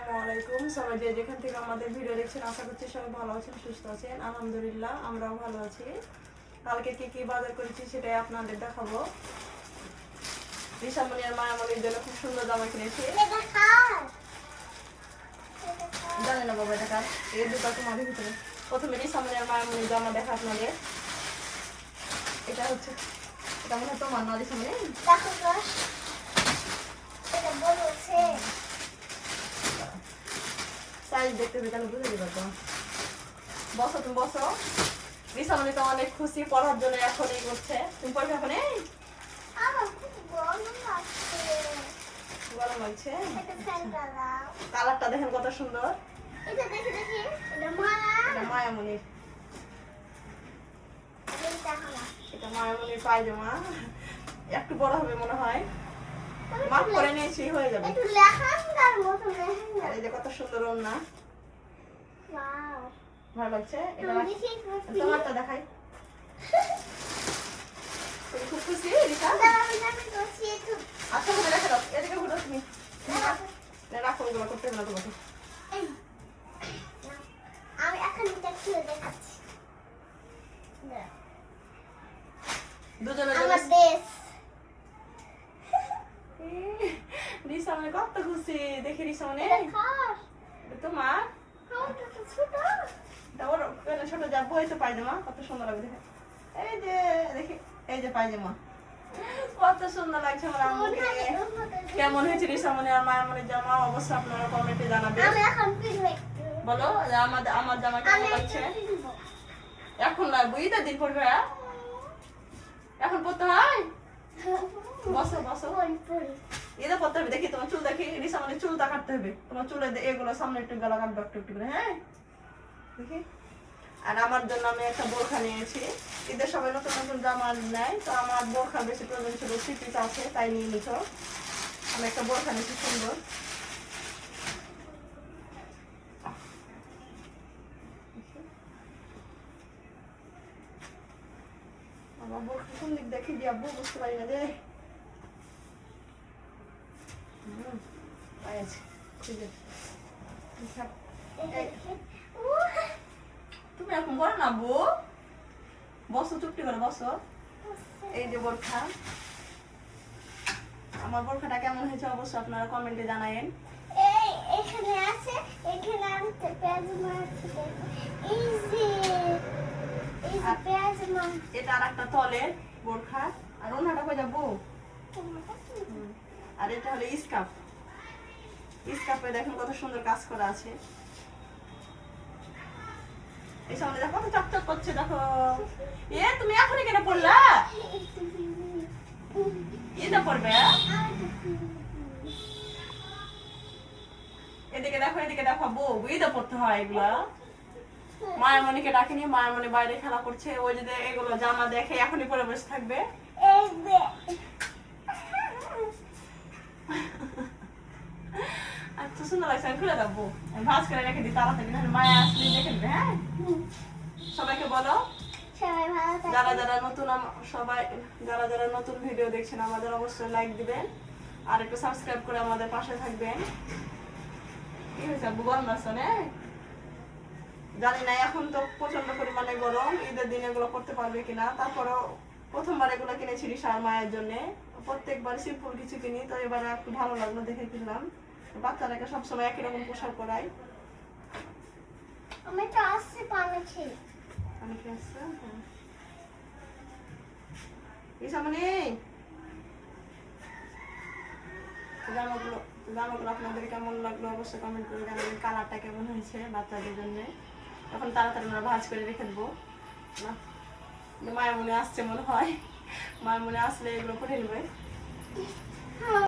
আসসালামু আলাইকুম। সবাই যে যেখান থেকে আমাদের ভিডিও দেখছেন আশা করছি সবাই ভালো আছেন, সুস্থ আছেন। আলহামদুলিল্লাহ আমরাও ভালো আছি। কালকে কি কি বাজার করেছি সেটাই আপনাদের দেখাবো। রিসামণি আর মায়ামণির জন্য খুব সুন্দর জামা কিনেছি। জানে না বাবা এটা কার, এই দুটো তোমাদের ভিতরে। প্রথমে রিসামণি আর মায়ামণির জামা দেখা আপনাদের। এটা হচ্ছে, এটা মনে হয় তোমার না রিসামণি? সাইজ দেখতে হবে তাহলে বুঝে দিবা তো। বসো তুমি বসো। রিসামণি তো অনেক খুশি পড়ার জন্য, এখন এই করছে। তুমি পড়বে এখন? এই গরম লাগছে। কালারটা দেখেন কত সুন্দর। এটা মায়ামণির, এটা মায়ামণির পায়জামা। একটু বড় হবে মনে হয়, মাপ করে নিয়েছি, হয়ে যাবে। আর এই যে কত সুন্দর ওড়না, ভালো লাগছে। এটা তোমারটা দেখাই। তুমি খুব খুশি রিসা? আচ্ছা ঘুরে রেখে দাও, এদিকে ঘুরো তুমি। রাখো, ওগুলো করতে হবে না তোমাকে। আমি এখন এটা খুলে দেখাচ্ছি। দুজনের জন্য আমার ড্রেস। রিসামণি কত খুশি, দেখি রিসামণি। এটা কার? তোমার আমারটা তো ছোট। এটা ওর ছোট যা বইতে পায়জামা, কত সুন্দর লাগবে দেখে। এই যে দেখি, এই যে পায়জামা কত সুন্দর লাগছে আমার আম্মুকে। কেমন হয়েছে রিসামণি আর মায়ামণির জামা অবশ্যই আপনারা কমেন্টে জানাবেন। আমি এখন পিনবো। বলো যে আমার জামা কেমন লাগছে। এখন লাগবে, ঈদের দিন পড়বে। এখন পড়তে হয়? বসো বসো, ঈদে পড়তে হবে। দেখি তোমার চুল, দেখি রিসামণির চুলটা কাটতে হবে। তোমার চুলে এগুলো সামনে একটু গলা কাটবে একটু একটু করে, হ্যাঁ দেখি। আর আমার জন্য আমি একটা বোরখা নিয়েছি। ঈদের সবাই নতুন নতুন জামা নেয়, তো আমার বোরখা বেশি প্রয়োজন ছিল, 3 পিস আছে তাই নিয়ে নিছ। আমি একটা বোরখা নিয়েছি সুন্দর। আমার বোরখা কোন দিক দেখি দিয়ে বুঝতে পারি না রে। পাইছি, খুঁজে। তুমি এখন বলো না বউ, বসো চুপটি করে বসো। এই যে বোরখা, আমার বোরখাটা কেমন হয়েছে অবশ্যই আপনারা কমেন্টে জানায়েন। এই এখানে আছে, এখানে আমি পেঁয়াজমা আছে। এই যে পেঁয়াজমা। এটা আর একটা তলের বোরখা। আর ওনাটা কই যাবো? আর এটা হলো স্কার্ফ। স্কার্ফে দেখেন কত সুন্দর কাজ করা আছে। এই সামনে দেখো কত চকচক করছে, দেখো। এ তুমি এখনই কেন পড়লা? এটা পড়বে। এদিকে দেখো, এদিকে দেখো বউ, এটা পড়তে হয় এগুলা। মায়ামণিকে ডাকিনি, মায়ামণি বাইরে খেলা করছে। ওই যদি এগুলো জামা দেখে এখনই পরে বসে থাকবে। এই যে আচ্ছা সুন্দর লাগছে, আমি খুলে দেবো। আমি ভাঁজ করে রেখে দিই তাড়াতাড়ি, নাহলে মায়া আসলে দেখে নেবে। হ্যাঁ, সবাইকে বলো, সবাই ভালো থাকবেন। যারা যারা নতুন ভিডিও দেখছেন আমাদের অবশ্যই লাইক দিবেন আর একটু সাবস্ক্রাইব করে আমাদের পাশে থাকবেন। কি হয়েছে আব্বু, গরম লাগছে না? জানি না, এখন তো প্রচন্ড পরিমাণে গরম, ঈদের দিন এগুলো করতে পারবে কিনা। তারপরেও প্রথমবার এগুলো কিনেছি রিসার মায়ের জন্য। প্রত্যেকবার সিম্পল কিছু কিনি, তো এবারে একটু ভালো লাগলো দেখে কিনলাম। বাচ্চারাকে সবসময় একই রকম পোশাক পরাই। আমি তো আসছি পানি খেয়ে। আমি কি আসছে? হ্যাঁ রিসামণি, জামাগুলো আপনাদের কেমন লাগলো অবশ্যই কমেন্ট করে জানাবেন। কালারটা কেমন হয়েছে বাচ্চাদের জন্য। এখন তাড়াতাড়ি আমরা ভাঁজ করে রেখে দেবো না। মায়ামণি আসছে মনে হয়, মায়ামণি আসলে এগুলো করে নেবে।